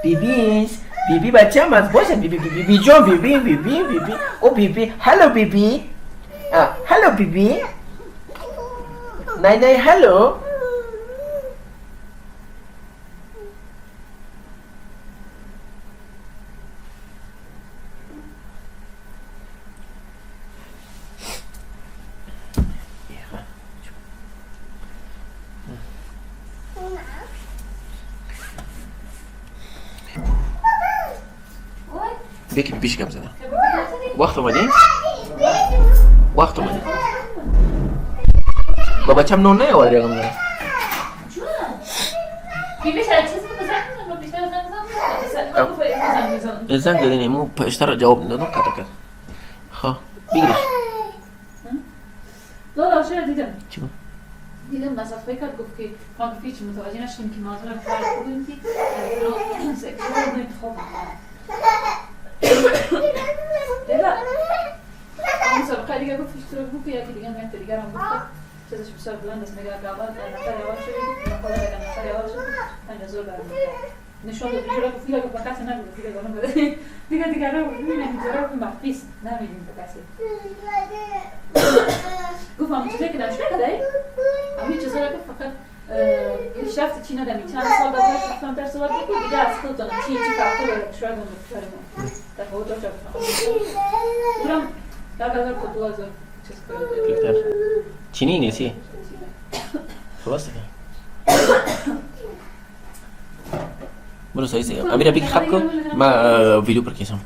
Bibis, Bibi baca mas bos Bibi Bibi jom Bibi Bibi Bibi. Oh Bibi, hello Bibi. Hello Bibi. Nai hello. بيك بيش قبزة وقته مدي وقته مدي بابا كم نون نه ولی رقم داره الزن دادینی مو اشتر جواب ندادم کتا کت خب بگیرش لا چرا دیدم چی دیدم مثلا فکر گفت که ما گفتی چی متوجه نشدیم که منظورم فرق بودیم که رو سکشوال رو انتخاب دیدم اون سابقه دیگه گفت اشتراک بود که یکی دیگه من دیگه هم گفت چیزش بسیار بلند است نگاه قابل نفر یواش شد نفر اگر نفر یواش شد 5000 برام نشون داد دیگه گفت دیگه با کسی نگفت دیگه گفتم دیگه رو ببینم اینجا رو مخفی است نمیدیم به کسی گفتم چیزی که نمیشه کدای همین چیزا رو فقط پیشرفت چی ندارم چند سال بعد گفتم در سوال دیگه از خودتون چی فرقی داره شاید اون بکنم در خودت رو اونم در کدوم چیز کلیکتر چینی نیستی خلاصه برو سایسی امیرا بگی خب کن ما ویدیو پر کشم